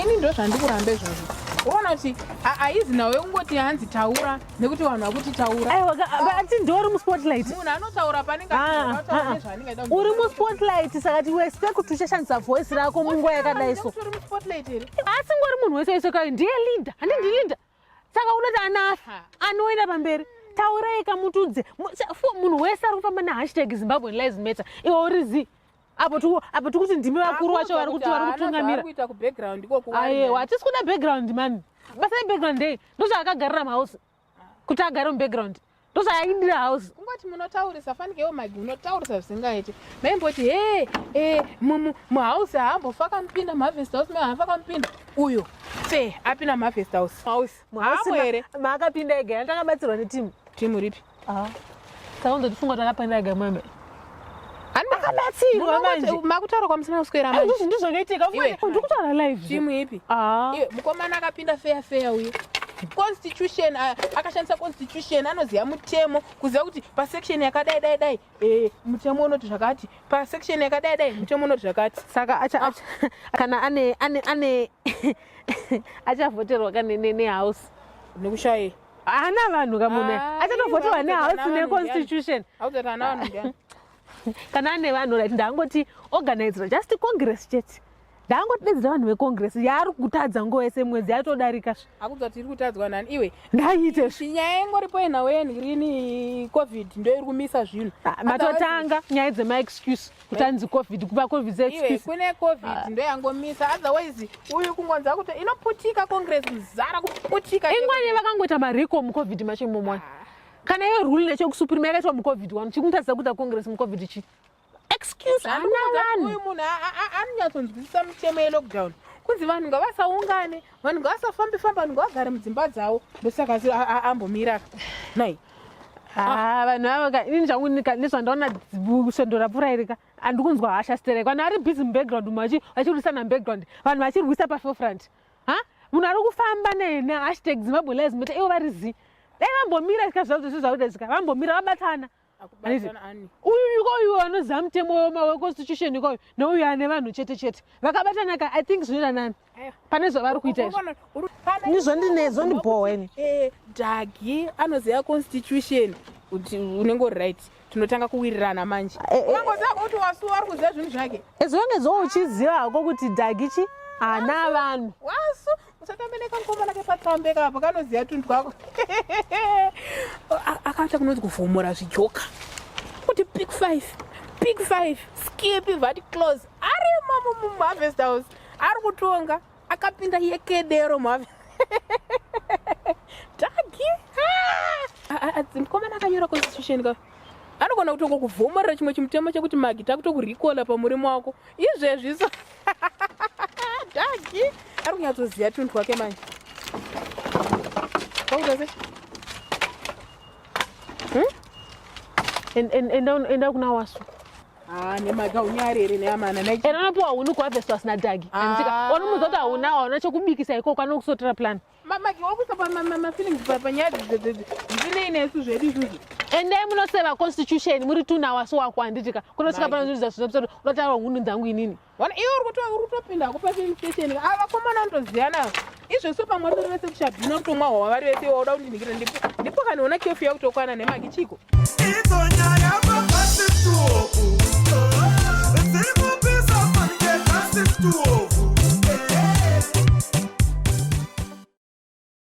Ini ndo zvandikurambe zvazvo. Unoona kuti haizi nawe ungoti hanzi taura nekuti vanhu vakuti taura. Aiwa, ati ndori muspotlight. Munhu anotaura panenge achitaura nezvaanenge uri muspotlight saka ti wespect kuti uchashandisa voice rako munguva yakadai so. Uri muspotlight here. Asi ngori munhu wese wese kai ndiye Linda, handindi Linda. Saka unoti anafa, anoenda pamberi. Taurai kamutudze. Munhu wese ari kufamba nehashtag Zimbabwean Lives Matter. Iwe urizi. Apo tukuti ndimi vakuru vacho vari kutungamira. Kuita ku background iko kuwa. Aiwa, hatisi kuda background man. Basa background day. Ndozvaakagarira muhouse. Kuti agare mu background. Ndozvaidira house. Ungati munotaurisa fanike yo magi unotaurisa zvisingaiti. Maimboti mu house haambofaka mupinda harvest house haafaka mupinda. Uyo fe apinda harvest house. Mu house maakapinda ega ndakabatsirwa netimu. Timu ripi? Saka undotifunga takapinda ega mwembe. Akabatsirwa manje makutaura kwamusana kuswera manje ndizvakaitika ndikutaura live timu ipi iwe mukomana akapinda fair uyo constitution akashandisa constitution anoziva mutemo kuziva kuti pasection yakadai mutemo unoti zvakati pasection yakadai mutemo unoti zvakati saka kana ane achavhoterwa nehouse nekushayei hana vanhu kamune achatovhoterwa nehouse neconstitution auzati hana vanhu ndiani kana ane vanhu right ndangoti organize just congress chete ndangoti dedzera vanhu vecongress yaari kutadza nguva yese mwedzi yatodarika akudzati iri kutadzwa nani iwe ndaite nyaya ingoripo yenhau yenhirini covid ndo iri kumisa zvinhu matotanga nyaya dzemaexcuse kuti anzi covid kupa covid iwe kune covid ndo yangomisa otherwise uyu kungonza kuti inoputika congress zara kuputika ingwani vakangoita mariko mucovid macho imomo kana iyo rule nechekusupreme yakaitwa mucovid one chikumutarisa kuita congress mucovid chi excuse hana vanhu uyu munhu anonyatsonzwisisa mitemo yelockdown kunzi vanhu ngavasaungane vanhu ngavasafambe vanhu ngavagare mudzimba dzavo ndosaka ambomira nai vanhu ava ini zvangu nezvandaona svondo rapfuura irika handikunzwa hasha sterek vanhu vari busy mubackground vachirwisana mubackground vanhu vachirwisa paforefront munhu ari kufamba nehashtag Zimbabwean Lives Matter ivo varizi dai vambomira zika zvazvozvizvaudazika vambomira vabatana uyu ikoyu anoziva mutemo weconstitution ikoyu nouyu ane vanhu chete vakabatana ka I think zvinoita nani pane zvavari kuita izvo ndizvo ndibhoweni dhagi anoziva constitution kuti unenge uri right tinotanga kuwirirana manje ungangoziva kuti wasuwa ari kuziva zvinhu zvake ezonge zouchiziva hako kuti dhagi chi hana vanhu wasu usatambeneka mukomana kepatsambeka apa kanoziva tunhu twako akaita kunonzi kuvhomora zvijoka kuti big five skip vati close ari muharvest house ari kutonga akapinda yekedero dhagi mukomana akanyora constitution ka anogona kutonga kuvhomorera chimwe chimutemo chekuti magi takutokurikola pamurimo wako izvezviso dhagi ari kunyatsoziva tunhu twake manje wautase enda kuna wasu nemaga unyarere neamana anapiwa huni kuharvest house nadhagi wanomuza kuti hauna chekubikisa ikoko anokusotera plan magi wakuisa mafeelings panyaya dzineinesu zvedu izvozvo endai munoseva constitution muri tuna wasu wako handitika kunosvika panozvizvazvinopisati unotaura hunu dzangu inini iwe uri kutopinda kupafilling station avakomana anotoziva nayo izveso pamwe tori vese kushabhina kutomwa hwava vari vese wauda kundinhikira ndipo kanoona kefu yakutokwana nemagi chiko izonyaya mabhasituoku ziri kupisa panike bhasituoku